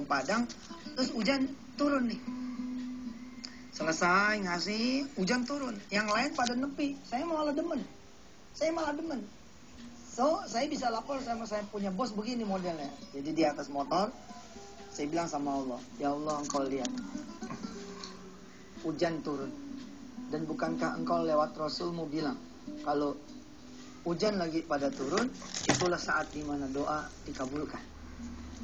Padang, terus hujan turun nih. Selesai ngasih, hujan turun. Yang lain pada nepi, saya malah demen. So, saya bisa lapor sama saya punya bos begini modelnya. Jadi di atas motor, saya bilang sama Allah, ya Allah engkau lihat, hujan turun. Dan bukankah engkau lewat Rasulmu bilang, kalau hujan lagi pada turun, itulah saat dimana doa dikabulkan.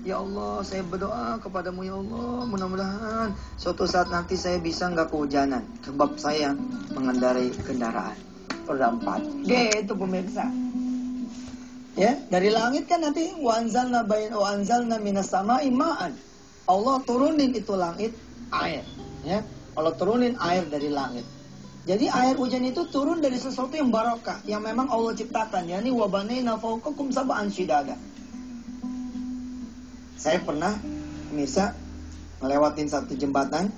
Ya Allah, saya berdoa kepadamu ya Allah, mudah-mudahan suatu saat nanti saya bisa nggak kehujanan, sebab saya mengendarai kendaraan roda 4. Gitu pemirsa. Ya, dari langit kan nanti wa anzalna minas sama'i ma'an. Allah turunin itu langit air, ya. Allah turunin air dari langit. Jadi air hujan itu turun dari sesuatu yang barokah, yang memang Allah ciptakan, yakni wa banaina fawqakum sab'an shidada. Saya pernah, pemirsa, ngelewatin satu jembatan,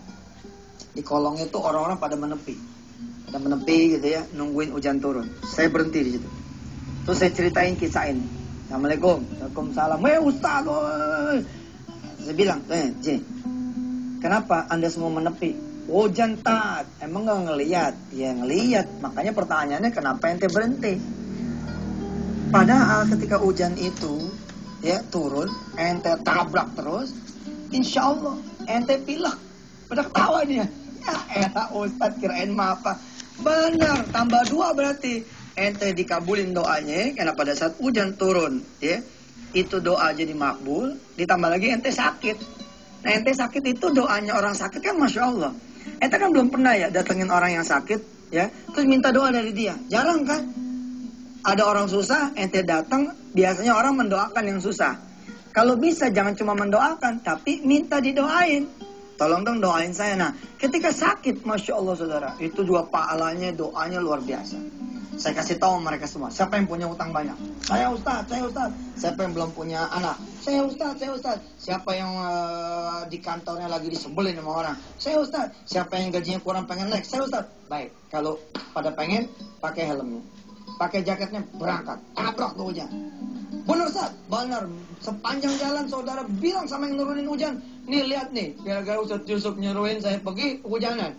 di kolongnya itu orang-orang pada menepi gitu ya, nungguin hujan turun. Saya berhenti di situ. Terus saya ceritain kisah ini. Assalamualaikum, waalaikumsalam. Ustaz, saya bilang, kenapa anda semua menepi? Hujan tat, emang nggak ngelihat? Ya ngelihat. Makanya pertanyaannya kenapa ente berhenti? Padahal ketika hujan itu ya turun, ente tabrak terus, insya Allah ente pilek. Pada ketawa dia. Ya elah Ustadz, kirain mah apa? Benar, tambah 2 berarti ente dikabulin doanya. Karena pada saat hujan turun, ya itu doa jadi makbul. Ditambah lagi ente sakit. Nah ente sakit itu doanya orang sakit kan masya Allah. Ente kan belum pernah ya datengin orang yang sakit, ya terus minta doa dari dia. Jarang kan? Ada orang susah, ente datang, biasanya orang mendoakan yang susah. Kalau bisa jangan cuma mendoakan, tapi minta didoain. Tolong dong doain saya. Nah, ketika sakit, masya Allah saudara, itu juga pahalanya, doanya luar biasa. Saya kasih tahu mereka semua, siapa yang punya utang banyak? Saya Ustaz. Siapa yang belum punya anak? Saya Ustaz. Siapa yang di kantornya lagi disebelin sama orang? Saya Ustaz. Siapa yang gajinya kurang pengen naik? Saya Ustaz. Baik, kalau pada pengen, pakai helmnya. Pakai jaketnya, berangkat. Tabrak tuh hujan. Benar Ustaz? Benar. Sepanjang jalan saudara bilang sama yang nurunin hujan, nih lihat nih, gara-gara Ustaz Yusuf nyuruhin saya pergi hujanan.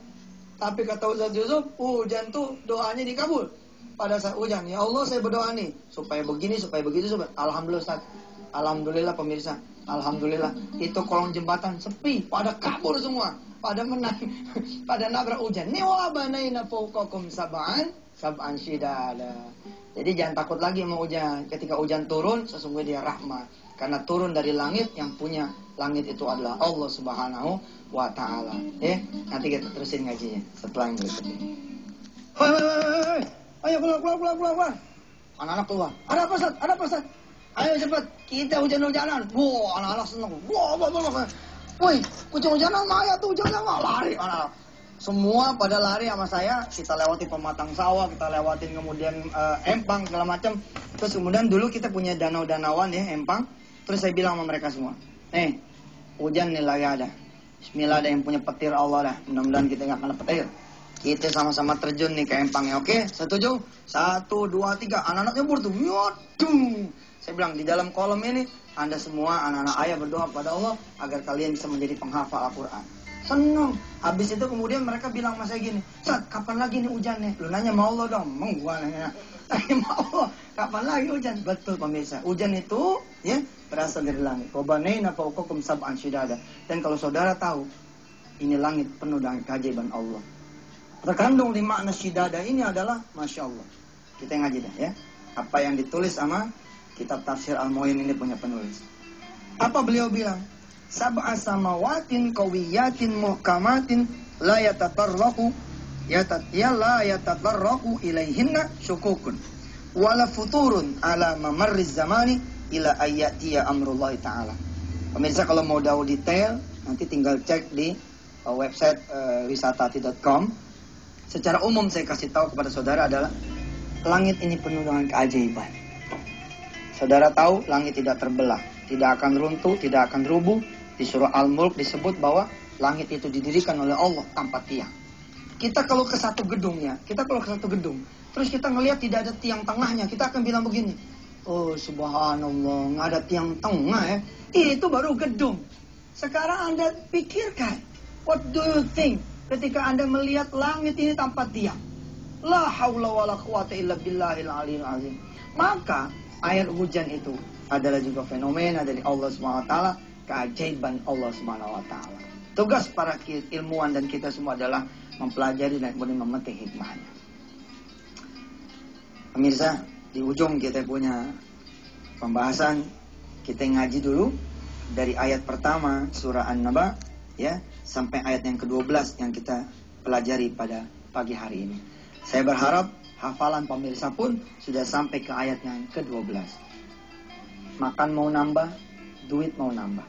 Tapi kata Ustaz Yusuf, hujan tuh doanya dikabul. Pada saat hujan, ya Allah saya berdoa nih, supaya begini, supaya begitu, supaya... Alhamdulillah Ustaz. Alhamdulillah pemirsa. Alhamdulillah. Itu kolong jembatan sepi, pada kabur semua. Pada menang, pada nabrak hujan. Nih wa banaina fawqakum sab'an shidada. Jadi jangan takut lagi sama hujan. Ketika hujan turun, sesungguhnya dia rahmat. Karena turun dari langit, yang punya langit itu adalah Allah Subhanahu wa ta'ala. Nanti kita terusin ngajinya setelah yang berikut ini. Hei. Ayo keluar. Anak-anak keluar. Ada apa Ustaz? Ayo cepat, kita hujan-hujanan. Wah, anak-anak senang. Wah. Woi, hujan-hujanan maya tuh, hujan-hujanan lari anak-anak. Semua pada lari sama saya, kita lewati pematang sawah, kita lewatin kemudian empang segala macam. Terus kemudian dulu kita punya danau-danauan ya, empang. Terus saya bilang sama mereka semua, hujan nih lagi ada. Bismillah, ada yang punya petir Allah dah. Mudah-mudahan kita nggak kena petir. Kita sama-sama terjun nih ke empangnya, oke? Setuju? 1, 2, 3, anak-anak nyebur tuh. Yodung. Saya bilang di dalam kolom ini, Anda semua anak-anak ayah berdoa pada Allah agar kalian bisa menjadi penghafal Al-Quran. Senang. Habis itu kemudian mereka bilang sama saya gini, Ustaz, kapan lagi nih hujan nih? Lu nanya sama Allah dong. Gua nanya sama Allah, kapan lagi hujan? Betul pemirsa, hujan itu ya berasal dari langit. Wabanaina fawqakum sab'an shidada. Dan kalau saudara tahu, ini langit penuh dengan keajaiban Allah. Terkandung di makna shidada ini adalah masya Allah. Kita ngaji dah ya. Apa yang ditulis sama kitab tafsir Al-Mu'in ini punya penulis. Apa beliau bilang? Sab'a samawatin qawiyatin muhkamatin la yatatarraqu la yatatarraqu ilaihinna syukukun wala futurun ala mamarriz zamani ila ayyatiya amrullahi ta'ala. Pemirsa kalau mau tahu detail nanti tinggal cek di website wisatati.com. Secara umum saya kasih tahu kepada saudara adalah langit ini penuh dengan keajaiban. Saudara tahu langit tidak terbelah, tidak akan runtuh, tidak akan rubuh. Di surah Al-Mulk disebut bahwa langit itu didirikan oleh Allah tanpa tiang. Kita kalau ke satu gedung, terus kita ngelihat tidak ada tiang tengahnya, kita akan bilang begini, oh subhanallah, nggak ada tiang tengah ya. Itu baru gedung. Sekarang Anda pikirkan, what do you think ketika Anda melihat langit ini tanpa tiang? La haula wala quwata illa billahil aliyil azim. Maka air hujan itu adalah juga fenomena dari Allah SWT, keajaiban Allah SWT. Tugas para ilmuwan dan kita semua adalah mempelajari dan kemudian memetik hikmahnya. Pemirsa, di ujung kita punya pembahasan, kita ngaji dulu dari ayat pertama surah An-Naba ya sampai ayat yang ke-12 yang kita pelajari pada pagi hari ini. Saya berharap hafalan pemirsa pun sudah sampai ke ayat yang ke-12. Makan mau nambah, duit mau nambah.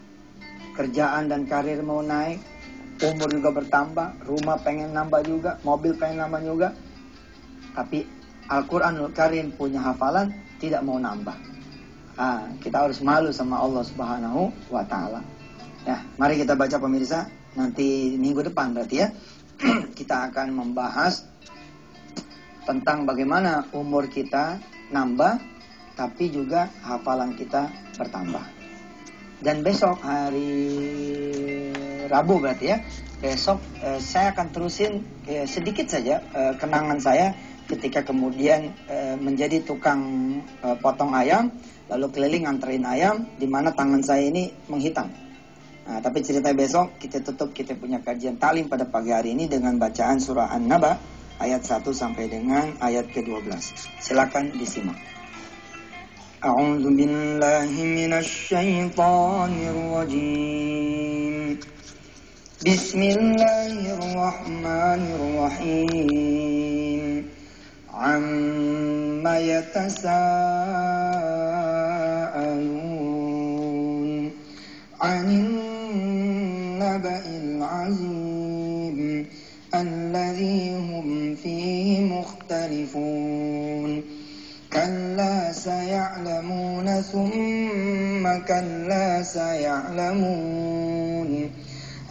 Kerjaan dan karir mau naik, umur juga bertambah, rumah pengen nambah juga, mobil pengen nambah juga. Tapi Al-Quranul Karim punya hafalan tidak mau nambah. Kita harus malu sama Allah Subhanahu wa Ta'ala. Ya, mari kita baca pemirsa. Nanti minggu depan berarti ya kita akan membahas tentang bagaimana umur kita nambah, tapi juga hafalan kita bertambah. Dan besok hari Rabu berarti ya, besok saya akan terusin sedikit saja kenangan saya ketika kemudian menjadi tukang potong ayam, lalu keliling nganterin ayam, di mana tangan saya ini menghitam. Nah, tapi cerita besok kita tutup kita punya kajian talim pada pagi hari ini dengan bacaan surah An-Naba ayat 1 sampai dengan ayat ke-12. Silakan disimak. A'udzu billahi minasy syaithanir rajim. Bismillahirrahmanirrahim. Amma yatasaalun 'anil naba'il 'azim alladzi hum fihi mukhtalifun. Kalla saya'lamuna thumma kalla saya'lamun.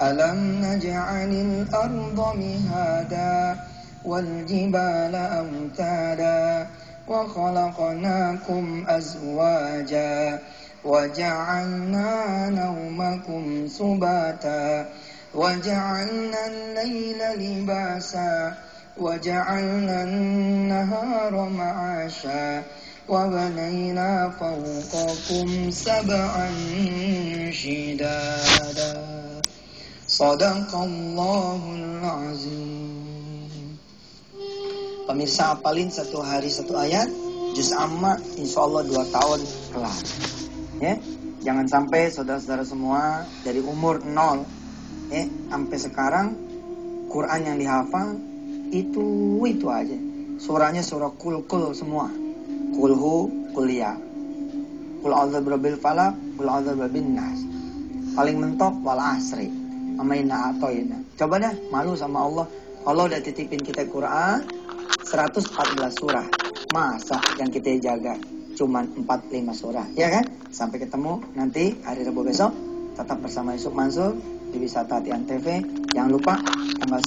Alam naj'alil arda mihada والجبال أوتادا وخلقناكم أزواجا وجعلنا نومكم سباتا وجعلنا الليل لباسا وجعلنا النهار معاشا وبنينا فوقكم سبعا شدادا صدق الله العظيم. Pemirsa hafalin satu hari satu ayat, juz amma, insya Allah 2 tahun kelar. Ya, jangan sampai saudara-saudara semua dari umur 0 sampai sekarang Quran yang dihafal itu aja. Surahnya surah kul semua. Kulhu, kuliah. Kul a'udzu birabbil falaq, kul a'udzu birabbin nas. Paling mentok wal asri. Amaina atoina. Coba dah malu sama Allah. Allah udah titipin kita Quran 114 surah. Masa yang kita jaga cuman 45 surah, ya kan? Sampai ketemu nanti hari Rabu besok. Tetap bersama Yusuf Mansur di Wisata Hati Antv. Jangan lupa tanggal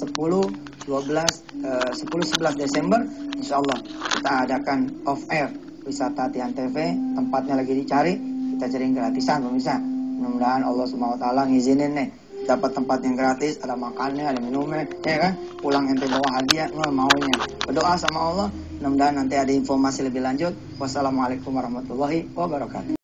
10-11 Desember insyaallah kita adakan off air Wisata Hati Antv. Tempatnya lagi dicari, kita cari gratisan pemirsa. Mudah-mudahan Allah SWT ngizinin nih dapat tempat yang gratis, ada makannya, ada minumnya, ya kan? Pulang ente bawa hadiah, maunya. Berdoa sama Allah, mudah-mudahan nanti ada informasi lebih lanjut. Wassalamualaikum warahmatullahi wabarakatuh.